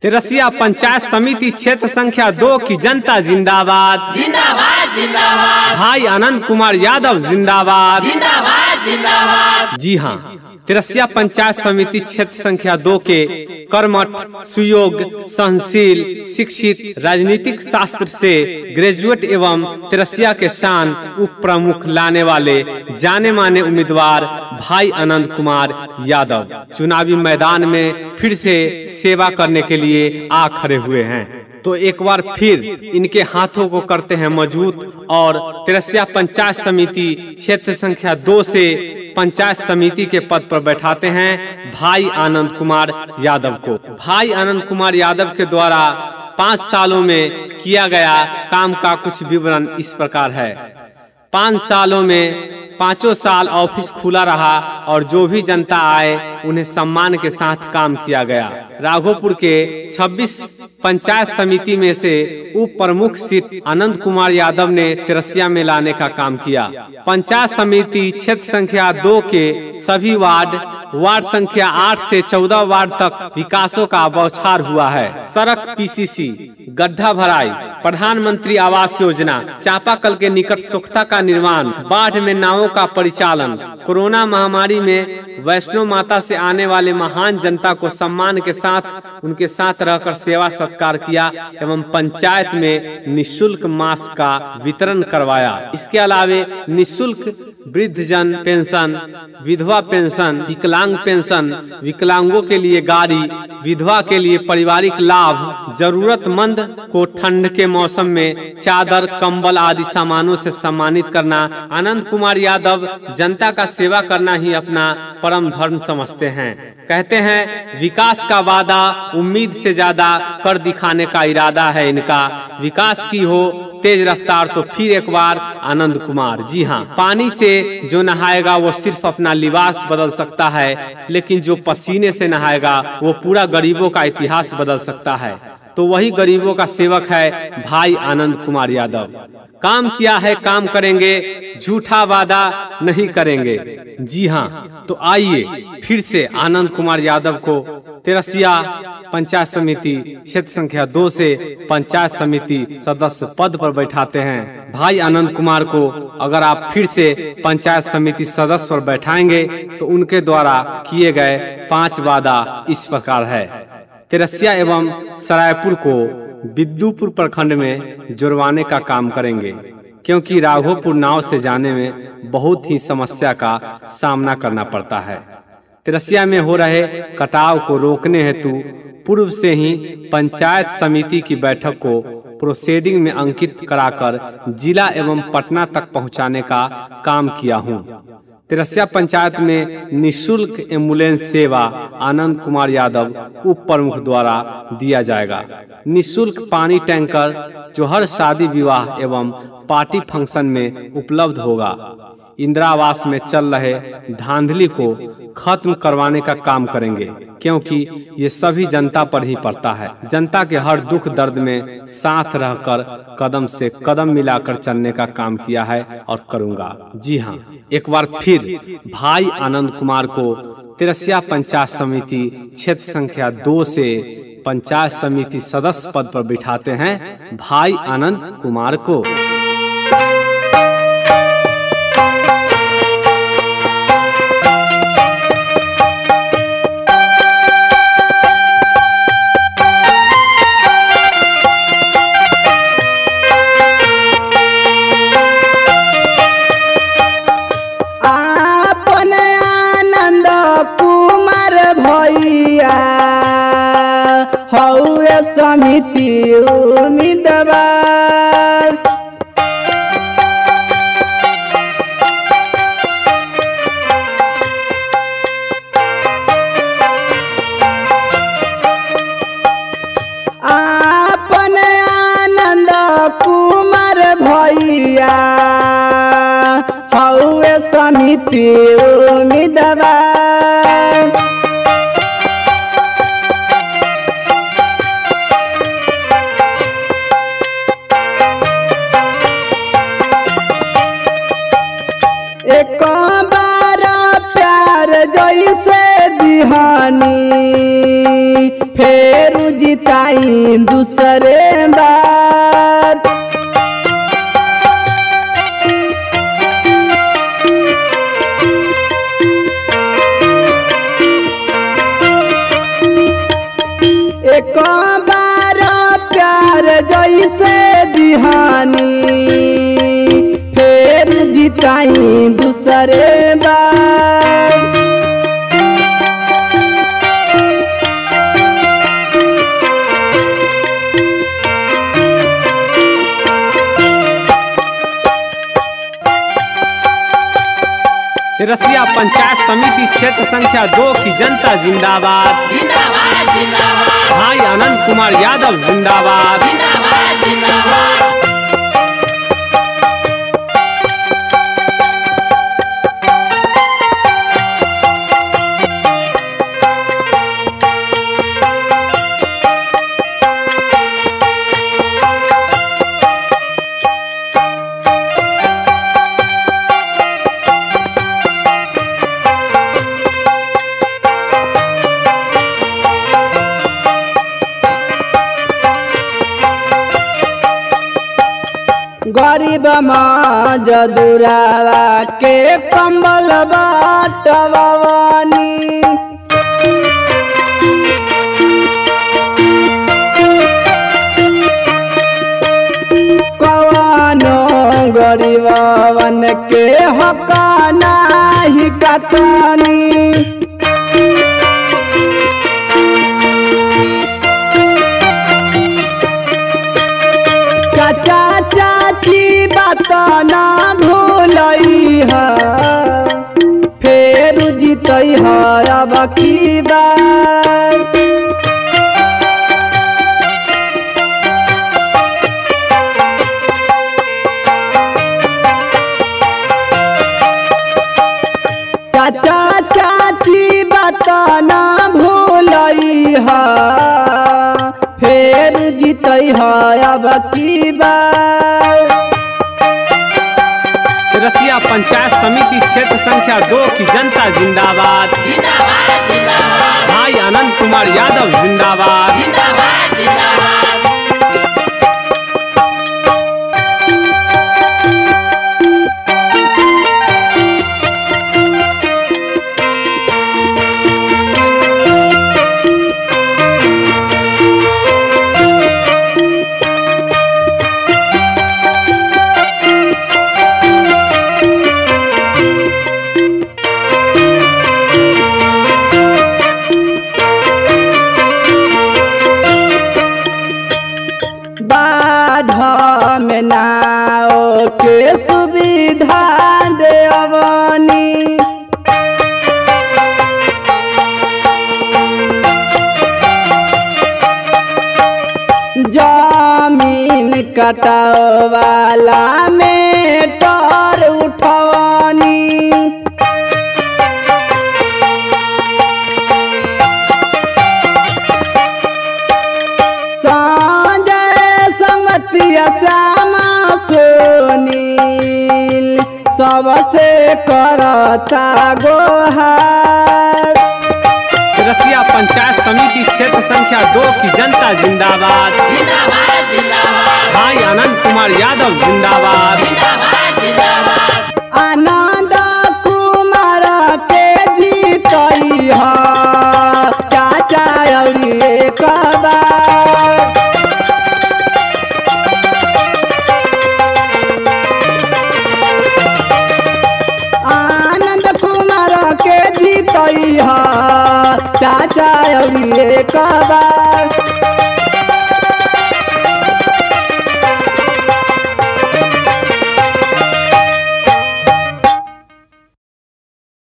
तिरसिया पंचायत समिति क्षेत्र संख्या 2 की जनता जिंदाबाद जिंदाबाद जिंदाबाद। भाई आनंद कुमार यादव जिंदाबाद जिंदाबाद जिंदाबाद। जी हाँ, तिरसिया पंचायत समिति क्षेत्र संख्या 2 के कर्मठ, सुयोग्य, सहनशील, शिक्षित, राजनीतिक शास्त्र से ग्रेजुएट एवं तिरसिया के शान उप प्रमुख लाने वाले जाने माने उम्मीदवार भाई आनंद कुमार यादव चुनावी मैदान में फिर से सेवा करने के लिए आ खड़े हुए हैं। तो एक बार फिर इनके हाथों को करते हैं मजबूत और तिरसिया पंचायत समिति क्षेत्र संख्या 2 से पंचायत समिति के पद पर बैठाते हैं भाई आनंद कुमार यादव को। भाई आनंद कुमार यादव के द्वारा 5 सालों में किया गया काम का कुछ विवरण इस प्रकार है। 5 सालों में 5 साल ऑफिस खुला रहा और जो भी जनता आए उन्हें सम्मान के साथ काम किया गया। राघोपुर के 26 पंचायत समिति में से उप प्रमुख सीट आनंद कुमार यादव ने तिरसिया में लाने का काम किया। पंचायत समिति क्षेत्र संख्या 2 के सभी वार्ड संख्या 8 से 14 वार्ड तक विकासों का बौछार हुआ है। सड़क पीसीसी, गड्ढा भराई, प्रधानमंत्री आवास योजना, चापाकल के निकट सोख्ता का निर्माण, बाढ़ में नावों का परिचालन, कोरोना महामारी में वैष्णो माता से आने वाले महान जनता को सम्मान के साथ उनके साथ रहकर सेवा सत्कार किया एवं पंचायत में निःशुल्क मास्क का वितरण करवाया। इसके अलावे निःशुल्क वृद्धजन पेंशन, विधवा पेंशन, विकलांग पेंशन, विकलांगों के लिए गाड़ी, विधवा के लिए पारिवारिक लाभ, जरूरतमंद को ठंड के मौसम में चादर, कंबल आदि सामानों से सम्मानित करना। आनंद कुमार यादव जनता का सेवा करना ही अपना परम धर्म समझते हैं। कहते हैं विकास का वादा उम्मीद से ज्यादा कर दिखाने का इरादा है इनका। विकास की हो तेज रफ्तार तो फिर एक बार आनंद कुमार। जी हाँ, पानी से जो नहाएगा वो सिर्फ अपना लिबास बदल सकता है, लेकिन जो पसीने से नहाएगा वो पूरा गरीबों का इतिहास बदल सकता है। तो वही गरीबों का सेवक है भाई आनंद कुमार यादव। काम किया है काम करेंगे, झूठा वादा नहीं करेंगे। जी हाँ, तो आइए फिर से आनंद कुमार यादव को तिरसिया पंचायत समिति क्षेत्र संख्या 2 से पंचायत समिति सदस्य पद पर बैठाते हैं। भाई आनंद कुमार को अगर आप फिर से पंचायत समिति सदस्य पर बैठाएंगे तो उनके द्वारा किए गए 5 वादा इस प्रकार है। तिरसिया एवं सरायपुर को बिद्दुपुर प्रखंड में जुड़वाने का काम करेंगे, क्योंकि राघोपुर नाव से जाने में बहुत ही समस्या का सामना करना पड़ता है। तिरसिया में हो रहे कटाव को रोकने हेतु पूर्व से ही पंचायत समिति की बैठक को प्रोसीडिंग में अंकित कराकर जिला एवं पटना तक पहुंचाने का काम किया हूं। तिरसिया पंचायत में निःशुल्क एम्बुलेंस सेवा आनंद कुमार यादव उप प्रमुख द्वारा दिया जाएगा। निःशुल्क पानी टैंकर जो हर शादी विवाह एवं पार्टी फंक्शन में उपलब्ध होगा। इंदिरा आवास में चल रहे धांधली को खत्म करवाने का काम करेंगे, क्योंकि ये सभी जनता पर ही पड़ता है। जनता के हर दुख दर्द में साथ रहकर कदम से कदम मिलाकर चलने का काम किया है और करूंगा। जी हाँ, एक बार फिर भाई आनंद कुमार को तिरसिया पंचायत समिति क्षेत्र संख्या 2 से पंचायत समिति सदस्य पद पर बिठाते हैं भाई आनंद कुमार को। समिति उम्मीदवार आपन आनंद कुमार भैया हौवे समिति उम्मीदवार। एक बार प्यार जैसे दिहानी फेर जिताई दूसरे बार। एक बार प्यार जैसे दिहानी फेर जिताई दूसरे बार। तिरसिया पंचायत समिति क्षेत्र संख्या 2 की जनता जिंदाबाद। जिंदाबाद जिंदाबाद भाई आनंद कुमार यादव जिंदाबाद। जिंदाबाद जिंदाबाद गरीब मजदूरावा के कंबल बाटवानी। कवनो गरीबवन के हक नाही काटनी। चाचा चाची बात ना भूलई है फेर जीतई है अब की बार। चाचा चाची बात ना भूलई है फेर जीतई है अब की बार। तिरसिया पंचायत समिति क्षेत्र संख्या 2 की जनता जिंदाबाद। जिंदाबाद जिंदाबाद भाई आनंद कुमार यादव जिंदाबाद। जिंदाबाद जिंदाबाद बाढ़ में नाव के सुविधा देवनी। जमीन कटाव वाला में टर उठवनी। श्यामा सोनील सबसे करता गोहार। तिरसिया पंचायत समिति क्षेत्र संख्या 2 की जनता जिंदाबाद। जिंदाबाद जिंदाबाद भाई आनंद कुमार यादव जिंदाबाद। जिंदाबाद जिंदाबाद आनंद कुमार के जीतई है चाचा अउरी एक बार। आनंद कुमार के जीतई है चाचा अउरी एक बार।